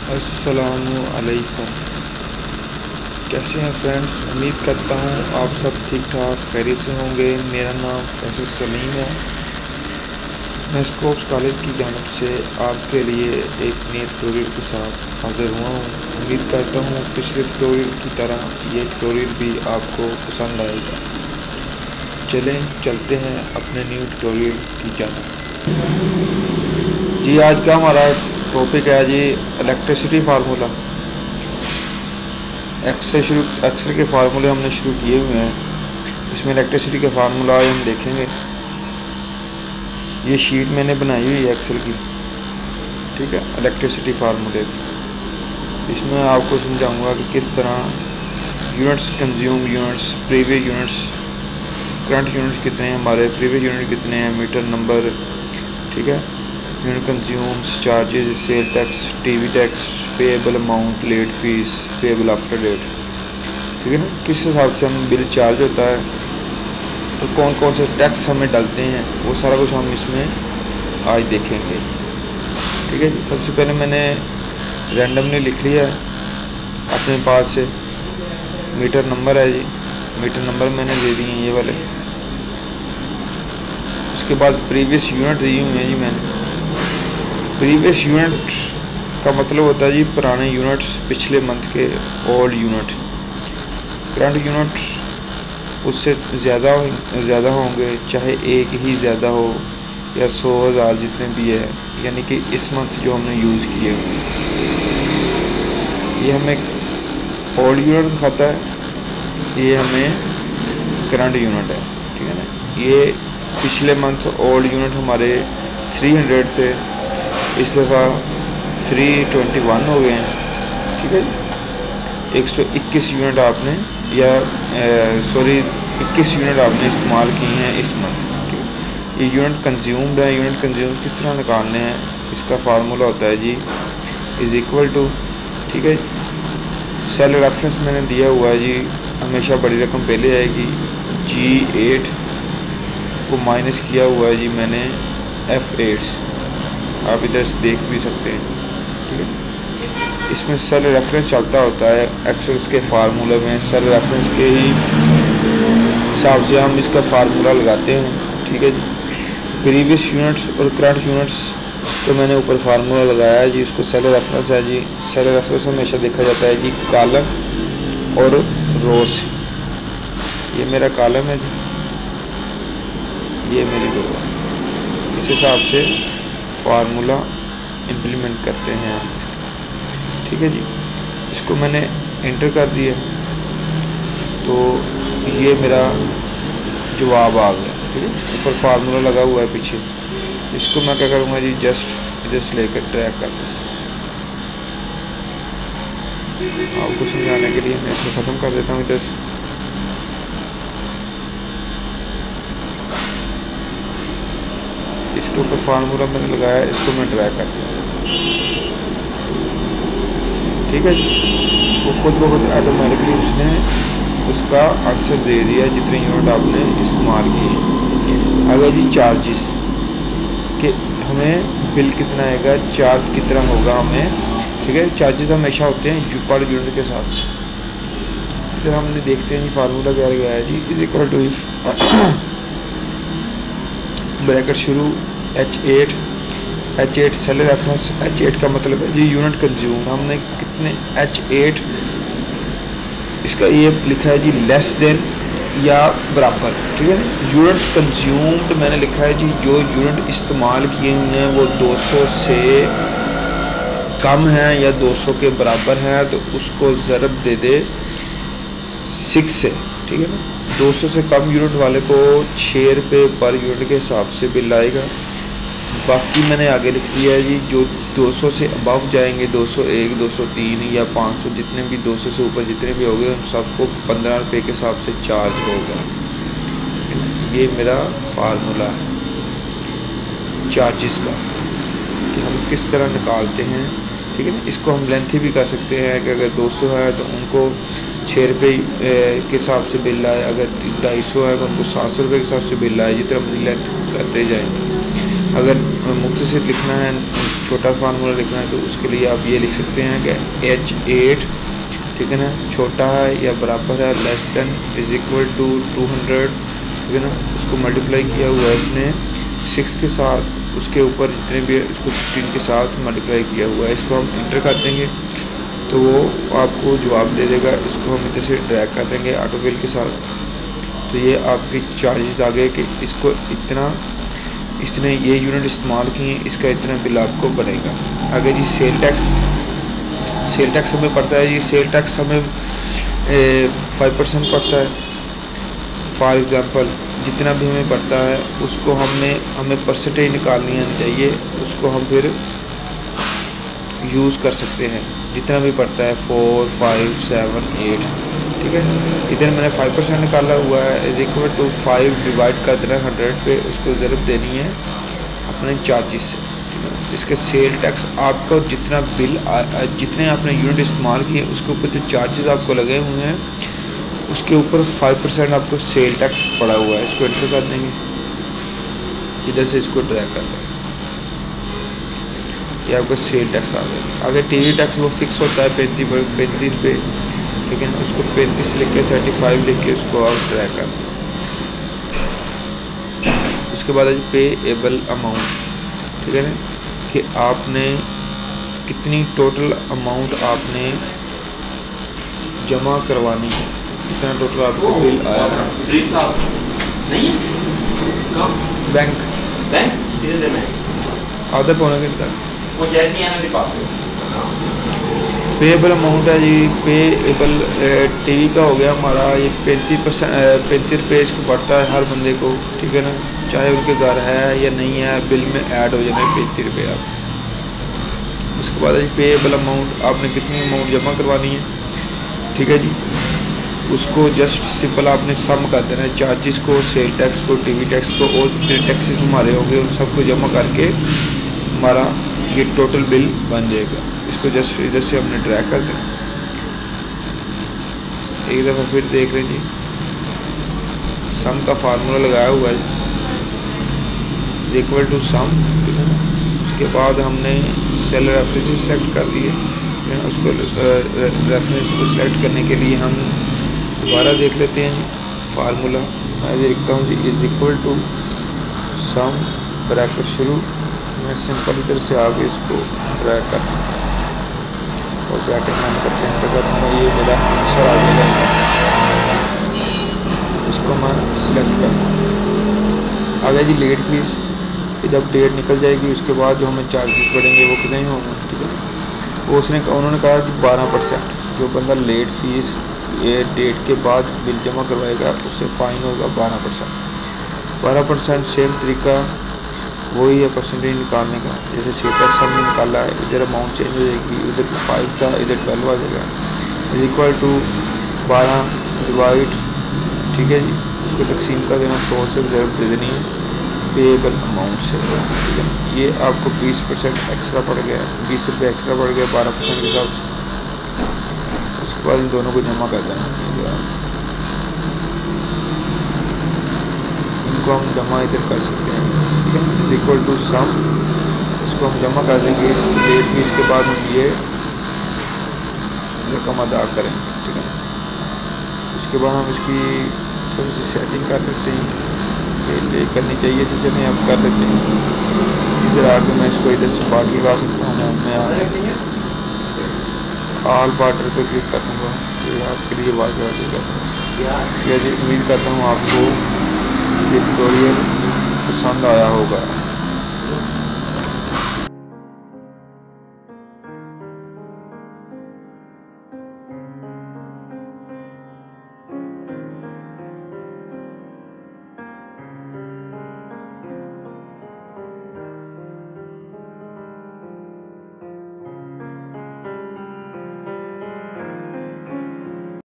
अस्सलामु अलैकुम। कैसे हैं फ्रेंड्स? उम्मीद करता हूँ आप सब ठीक ठाक खैरियत से होंगे। मेरा नाम फैसल सलीम है। मैं स्कोप्स कॉलेज की जानिब से आपके लिए एक नए ट्यूटोरियल के साथ हाज़िर हुआ हूँ। उम्मीद करता हूँ पिछले ट्यूटोरियल की तरह ये ट्यूटोरियल भी आपको पसंद आएगा। चलें चलते हैं अपने न्यू ट्यूटोरियल की जानिब। जी आज का हमारा टॉपिक है जी इलेक्ट्रिसिटी फार्मूला। एक्सेल के फार्मूले हमने शुरू किए हुए हैं। इसमें इलेक्ट्रिसिटी का फार्मूला आज हम देखेंगे। ये शीट मैंने बनाई हुई है एक्सेल की, ठीक है, इलेक्ट्रिसिटी फार्मूले की। इसमें आपको समझाऊंगा कि किस तरह units, consume units, previous units, current units कितने हैं हमारे, प्रीवियस यूनिट कितने हैं, मीटर नंबर, ठीक है, unit consumes, charges, sale tax, TV tax, payable amount, late fee, payable after date, ठीक है ना, किस हिसाब से हम बिल चार्ज होता है, तो कौन कौन से टैक्स हमें डालते हैं, वो सारा कुछ हम इसमें आज देखेंगे। ठीक है, सबसे पहले मैंने रैंडमली लिख लिया है अपने पास से। मीटर नंबर है जी, मीटर नंबर मैंने दे दिए हैं ये वाले। उसके बाद प्रीवियस यूनिट दी हुई है जी मैंने। प्रीवियस यूनिट का मतलब होता है जी पुराने यूनिट्स, पिछले मंथ के ओल्ड यूनिट। करंट यूनिट उससे ज़्यादा होंगे, चाहे एक ही ज़्यादा हो या 100,000 जितने भी है, यानी कि इस मंथ जो हमने यूज़ किए हुए, ये हमें ओल्ड यूनिट दिखाता है, ये हमें करंट यूनिट है, ठीक है ना। ये पिछले मंथ ओल्ड यूनिट हमारे 300 थे, इस दफ़ा 321 हो गए हैं, ठीक है। 121 यूनिट आपने या 21 यूनिट आपने इस्तेमाल की हैं इस मंथ, ठीक है। ये यूनिट कंज्यूम्ड है। यूनिट कंज्यूम किस तरह निकालने हैं, इसका फार्मूला होता है जी इज़ इक्वल टू, ठीक है, सेल रेफरेंस मैंने दिया हुआ है जी, हमेशा बड़ी रकम पहले आएगी। G8 को माइनस किया हुआ है जी मैंने F8, आप इधर से देख भी सकते हैं, ठीक है। इसमें सेल रेफरेंस चलता होता है एक्सेल के फार्मूले में। सेल रेफरेंस के ही हिसाब से हम इसका फार्मूला लगाते हैं, ठीक है जी। प्रीवियस यूनिट्स और करंट यूनिट्स तो मैंने ऊपर फार्मूला लगाया है जी, इसको सेल रेफरेंस है जी। सेल रेफरेंस हमेशा देखा जाता है जी कॉलम और रोज। ये मेरा कॉलम है जी, ये मेरी रो है। इस हिसाब से फार्मूला इम्प्लीमेंट करते हैं हम, ठीक है जी। इसको मैंने एंटर कर दिया तो ये मेरा जवाब आ गया, ठीक है। ऊपर फार्मूला लगा हुआ है पीछे। इसको मैं क्या करूँगा जी, जस्ट इधर से लेकर ट्रैक कर दूँ। आपको समझाने के लिए मैं इसको ख़त्म कर देता हूँ इधर से। इसके ऊपर फार्मूला मैंने लगाया, इसको मैं ड्रैग कर दिया, ठीक है जी। वो खुद ब खुद ऑटोमेटिकली उसने उसका आंसर दे दिया जितने यूनिट आपने इस्तेमाल किए। अगर जी चार्जेस कि हमें बिल कितना आएगा, चार्ज कितना होगा हमें, ठीक है। चार्जेस हमेशा होते हैं पर यूनिट के हिसाब से। फिर हमने देखते हैं जी फार्मूला क्या गया है G, is equal to if bracket शुरू H8 सेल रेफरेंस। H8 का मतलब है जी यूनिट कंज्यूम। हमने कितने H8, इसका ये लिखा है जी लेस देन या बराबर, ठीक है। यूनिट कंज्यूम्ड मैंने लिखा है जी जो यूनिट इस्तेमाल किए हुए हैं वो 200 से कम हैं या 200 के बराबर हैं, तो उसको ज़रब दे दे 6 से, ठीक है ना। 200 से कम यूनिट वाले को 6 रुपये पर यूनिट के हिसाब से बिल आएगा। बाकी मैंने आगे लिख दिया है जी जो 200 से अबव जाएंगे, 201, 203 या 500, जितने भी 200 से ऊपर जितने भी हो गए उन सबको 15 रुपये के हिसाब से चार्ज होगा। ये मेरा फार्मूला है चार्जेस का कि हम किस तरह निकालते हैं, ठीक है ना। इसको हम लेंथी भी कर सकते हैं कि अगर 200 है तो उनको 6 रुपये के हिसाब से बिल आए, अगर 250 है तो उनको 700 रुपये के हिसाब से बिल आए, जितना हम लेंथ करते जाएंगे। अगर मुख्तसर लिखना है छोटा फार्मूला लिखना है तो उसके लिए आप ये लिख सकते हैं कि H8, ठीक है ना, छोटा है या बराबर है, less than is equal to 200, ठीक है ना, उसको मल्टीप्लाई किया हुआ है इसने 6 के साथ, उसके ऊपर जितने भी इसको 15 के साथ मल्टीप्लाई किया हुआ है। इसको हम इंटर कर देंगे तो वो आपको जवाब दे देगा। इसको हम इधर से ड्रैग कर देंगे ऑटोफिल के साथ, तो ये आपकी चार्जेस आ गए कि इसको इतना, इसने ये यूनिट इस्तेमाल किए, इसका इतना बिल आपको बनेगा। आगे जी सेल टैक्स। सेल टैक्स हमें पड़ता है जी, सेल टैक्स हमें 5% पड़ता है। फॉर एग्ज़ाम्पल जितना भी हमें पड़ता है उसको हमें परसेंटेज निकालनी आनी चाहिए, उसको हम फिर यूज़ कर सकते हैं। जितना भी पड़ता है 4, 5, 7, 8, ठीक है। इधर मैंने 5% निकाला हुआ है, इज इक्वल टू 5 डिवाइड कर देना 100 पे, उसको ज़रूरत देनी है अपने चार्जेस से। इसके सेल टैक्स आपका जितना बिल जितने आपने यूनिट इस्तेमाल किए उसके ऊपर जो चार्जेस आपको लगे हुए हैं उसके ऊपर 5% आपको सेल टैक्स पड़ा हुआ है। इसको एंटर कर देंगे, इधर से इसको ड्रैग कर देंगे, ये आपका सेल टैक्स आ गया। आगे टीवी टैक्स वो फिक्स होता है 35 पे, ठीक है ना, उसको 35 लिख के 35 लिख के उसको आप ड्रैग कर दें। उसके बाद है पे एबल अमाउंट, ठीक है ना, कि आपने कितनी टोटल अमाउंट आपने जमा करवानी है, कितना टोटल आपको बिल आया था। बैंक आधा पौने घंटा पेएबल अमाउंट है जी। पेएबल टीवी का हो गया हमारा ये 35 रुपये इसको पड़ता है हर बंदे को, ठीक है ना, चाहे उनके घर है या नहीं है, बिल में ऐड हो जाना है 35 रुपये आप। उसके बाद है जी पेएबल अमाउंट, आपने कितनी अमाउंट जमा करवानी है, ठीक है जी। उसको जस्ट सिंपल आपने सम कर देना है चार्जेस को, सेल टैक्स को, टीवी टैक्स को और जितने टैक्सेस हमारे होंगे उन सबको जमा करके हमारा ये टोटल बिल बन जाएगा। इसको जस्ट इधर से हमने ड्रैग कर देना। एक दफ़ा फिर देख लें जी, सम का फार्मूला लगाया हुआ है इक्वल टू सम, ठीक है ना। उसके बाद हमने सेल रेफरेंस सेलेक्ट कर दिए, उसको रेफरेंस को सिलेक्ट करने के लिए हम दोबारा देख लेते हैं फार्मूला। मैं देखता हूँ G is equal to sum bracket शुरू, मैं सिंपल इधर से आगे इसको ड्रैग करता हूँ और ब्रैकेट में करके एंटर करता हूँ, ये मेरा आंसर आ जाएगा। इसको मैं सिलेक्ट करता हूँ। आगे जी लेट फीस, जब डेट निकल जाएगी उसके बाद जो हमें चार्जेस पड़ेंगे वो कितने होंगे, ठीक है। वो उन्होंने कहा कि 12%, जो बंदा लेट फीस ये डेट के बाद बिल जमा करवाएगा उससे फ़ाइन होगा 12%। सेम तरीका वही है परसेंटेज निकालने का, जैसे सी टैक्स हमने निकाला है, इधर अमाउंट चेंज हो जाएगी, इधर 5 था इधर 12 आ जाएगा, इज इक्वल टू 12 डिवाइड, ठीक है जी। उसको तकसीम कर देना, 100 से ज़रूर दे देनी है पेएबल अमाउंट से, ठीक है। ये आपको 20% एक्स्ट्रा पड़ गया, 20 रुपये एक्स्ट्रा पड़ गया 12% के हिसाब से। उसके बाद इन दोनों को जमा कर देना, इनको हम जमा इधर कर सकते हैं, ठीक है, इक्वल टू सम। इसको हम जमा कर देंगे लेट फीस के बाद हम ये रकम अदा करेंगे, ठीक है। उसके बाद हम इसकी थोड़ी सी सेटिंग कर लेते हैं, पहले करनी चाहिए थी जब अब कर लेते हैं। इधर आके मैं इसको इधर से बार्डर लगा सकता हूँ, मैं ऑल बार्डर पे क्लिक कर दूँगा, तो आपके लिए वाज आ जाएगा। जी उम्मीद करता हूँ आपको ये ट्यूटोरियल पसंद आया होगा।